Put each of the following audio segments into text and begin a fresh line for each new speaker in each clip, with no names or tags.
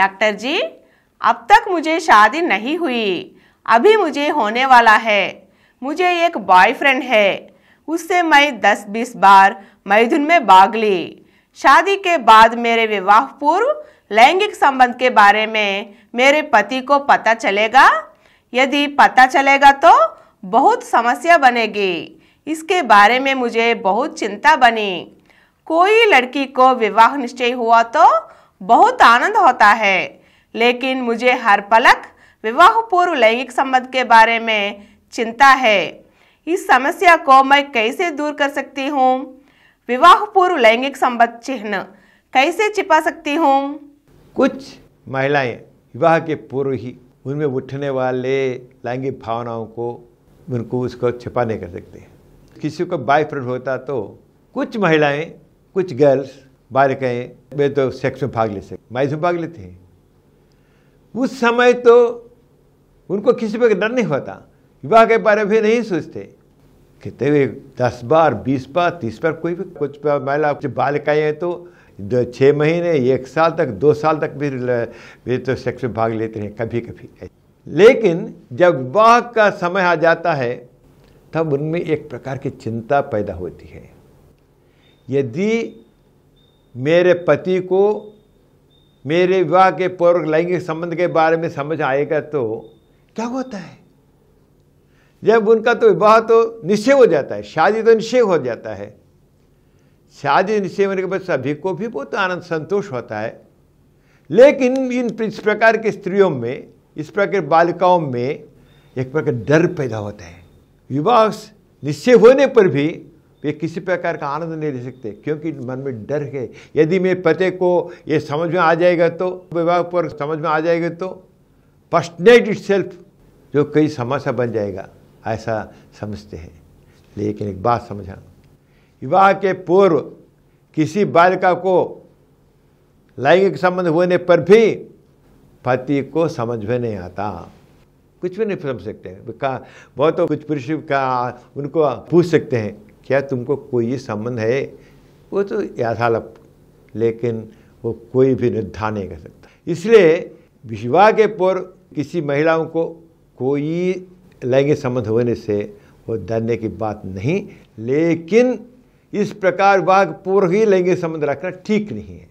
Doctor जी, अब तक मुझे शादी नहीं हुई, अभी मुझे होने वाला है। मुझे एक बॉयफ्रेंड है, उससे मैं 10-20 बार मैथुन में भाग ली। शादी के बाद मेरे विवाह पूर्व लैंगिक संबंध के बारे में मेरे पति को पता चलेगा। यदि पता चलेगा तो बहुत समस्या बनेगी। इसके बारे में मुझे बहुत चिंता बनी। कोई लड़की को विवाह निश्चय हुआ तो बहुत आनंद होता है, लेकिन मुझे हर पलक विवाह पूर्व लैंगिक संबंध के बारे में चिंता है। इस समस्या को मैं कैसे दूर कर सकती हूँ? विवाह पूर्व लैंगिक संबंध चिन्ह कैसे छिपा सकती हूँ?
कुछ महिलाएं विवाह के पूर्व ही उनमें उठने वाले लैंगिक भावनाओं को उसको छिपा नहीं कर सकते। किसी को बॉयफ्रेंड होता तो कुछ महिलाएं, कुछ गर्ल्स, बालिकाएं वे तो सेक्स में भाग ले सकते, मैथुन भाग लेते हैं। उस समय तो उनको किसी पर डर नहीं होता, विवाह के बारे में नहीं सोचते। कितने भी 10 बार, 20 बार, 30 बार, कोई भी कुछ महिला बालिकाएं हैं तो 6 महीने, 1 साल तक, 2 साल तक भी वे तो सेक्स में भाग लेते हैं कभी कभी। लेकिन जब विवाह का समय आ जाता है तब उनमें एक प्रकार की चिंता पैदा होती है। यदि मेरे पति को मेरे विवाह के पूर्व लैंगिक संबंध के बारे में समझ आएगा तो क्या होता है? जब उनका तो विवाह तो निश्चय हो जाता है, शादी तो निश्चय हो जाता है। शादी निश्चय होने के बाद सभी को भी बहुत आनंद संतोष होता है। लेकिन इस प्रकार की स्त्रियों में, इस प्रकार की बालिकाओं में एक प्रकार डर पैदा होता है। विवाह निश्चय होने पर भी वे किसी प्रकार का आनंद नहीं ले सकते, क्योंकि मन में डर है। यदि मेरे पति को ये समझ में आ जाएगा तो, विवाह पर समझ में आ जाएगा तो फर्स्ट नाइट इटसेल्फ जो कई समस्या बन जाएगा, ऐसा समझते हैं। लेकिन एक बात समझा, विवाह के पूर्व किसी बालिका को लैंगिक संबंध होने पर भी पति को समझ में नहीं आता, कुछ भी नहीं समझ सकते। बहुत तो कुछ पुरुष का उनको पूछ सकते हैं, क्या तुमको कोई संबंध है? वो तो यथालप, लेकिन वो कोई भी निर्धारण नहीं कर सकता। इसलिए विवाह के पूर्व किसी महिलाओं को कोई लैंगिक संबंध होने से वो डरने की बात नहीं, लेकिन इस प्रकार विवाह पूर्व ही लैंगिक संबंध रखना ठीक नहीं है।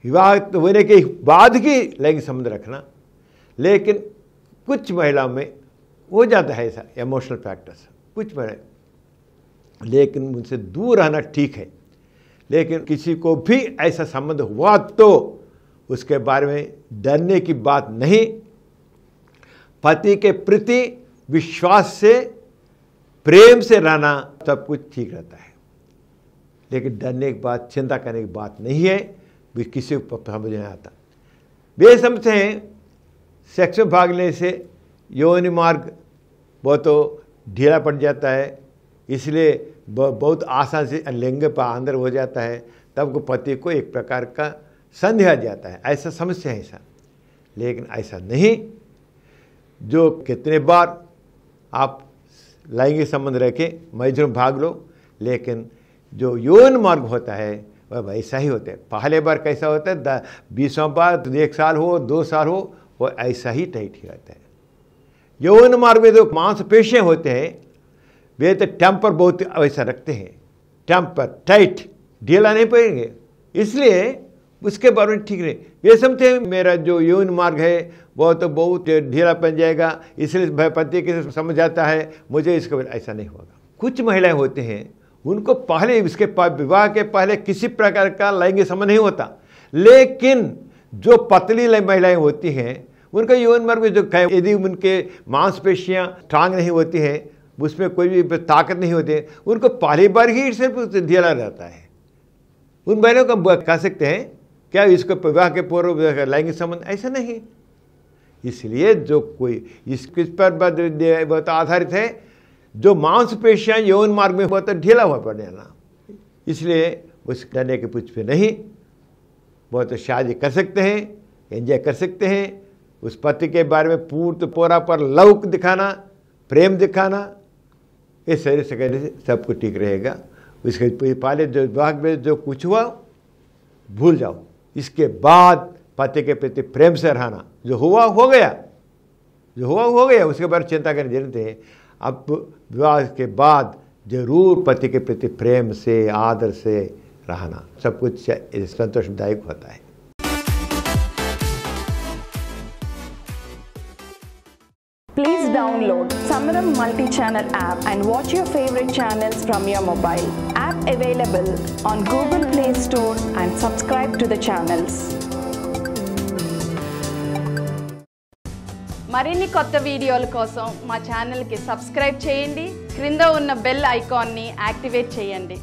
विवाह होने के बाद ही लैंगिक संबंध रखना, लेकिन कुछ महिलाओं में हो जाता है ऐसा इमोशनल फैक्टर्स, कुछ महिलाएं, लेकिन उनसे दूर रहना ठीक है। लेकिन किसी को भी ऐसा संबंध हुआ तो उसके बारे में डरने की बात नहीं। पति के प्रति विश्वास से, प्रेम से रहना सब कुछ ठीक रहता है। लेकिन डरने की बात, चिंता करने की बात नहीं है, वे किसी को समझ नहीं आता। वे समझते हैं सेक्स में भाग लेने से योनि मार्ग बहुत तो ढीला पड़ जाता है, इसलिए बहुत आसान से लिंग पर अंदर हो जाता है, तब को पति को एक प्रकार का संदेह आ जाता है, ऐसा समस्या है ऐसा। लेकिन ऐसा नहीं। जो कितने बार आप लैंगिक संबंध रखें, मैथुन भाग लो, लेकिन जो यौन मार्ग होता है वह वैसा ही होता है। पहले बार कैसा होता है, 20वां बार 1 साल हो, 2 साल हो, वो ऐसा ही टाइट ही रहता है। यौन मार्ग में जो मांसपेशियां होते हैं वे तो टेम्पर बहुत वैसा रखते हैं, टेम्पर टाइट, ढीला नहीं पड़ेंगे, इसलिए उसके बारे में ठीक नहीं। वे समझते हैं मेरा जो यौन मार्ग है वो तो बहुत ढीला पड़ जाएगा, इसलिए पति के समझ आता है मुझे इसका, ऐसा नहीं होगा। कुछ महिलाएं होते हैं उनको पहले, इसके विवाह के पहले किसी प्रकार का लैंगिक संबंध नहीं होता, लेकिन जो पतली महिलाएं होती हैं उनका यौन मार्ग में जो यदि उनके मांसपेशियां स्ट्रांग नहीं होती हैं, उसमें कोई भी ताकत नहीं होती है, उनको पहली बार ही सिर्फ ढीला रहता है। उन बहनों को कह सकते हैं क्या इसको विवाह के पूर्व लैंगिक संबंध, ऐसा नहीं। इसलिए जो कोई इस किस पर आधारित है, जो मांसपेशियां यौन मार्ग में होता ढीला हुआ पड़ जाना, इसलिए उस डरने के कुछ भी नहीं। वो तो शादी कर सकते हैं, एंजॉय कर सकते हैं, उस पति के बारे में पूरा पर लव दिखाना, प्रेम दिखाना, इस शरीर से कहने से सब कुछ ठीक रहेगा। उसके पहले जो विवाह में जो कुछ हुआ भूल जाओ, इसके बाद पति के प्रति प्रेम से रहना, जो हुआ हो गया, जो हुआ हो गया, उसके बारे में चिंता करने की जरूरत है। अब विवाह के बाद जरूर पति के प्रति प्रेम से, आदर से रहना, सब कुछ संतोषदायक होता है।
Please download Samaram multi-channel app and watch your favorite channels from your mobile. App available on Google Play Store and subscribe to the channels.
మరిన్ని కొత్త వీడియోల కోసం మా ఛానల్కి సబ్స్క్రైబ్ చేయండి. క్రింద ఉన్న బెల్ ఐకాన్ని యాక్టివేట్ చేయండి.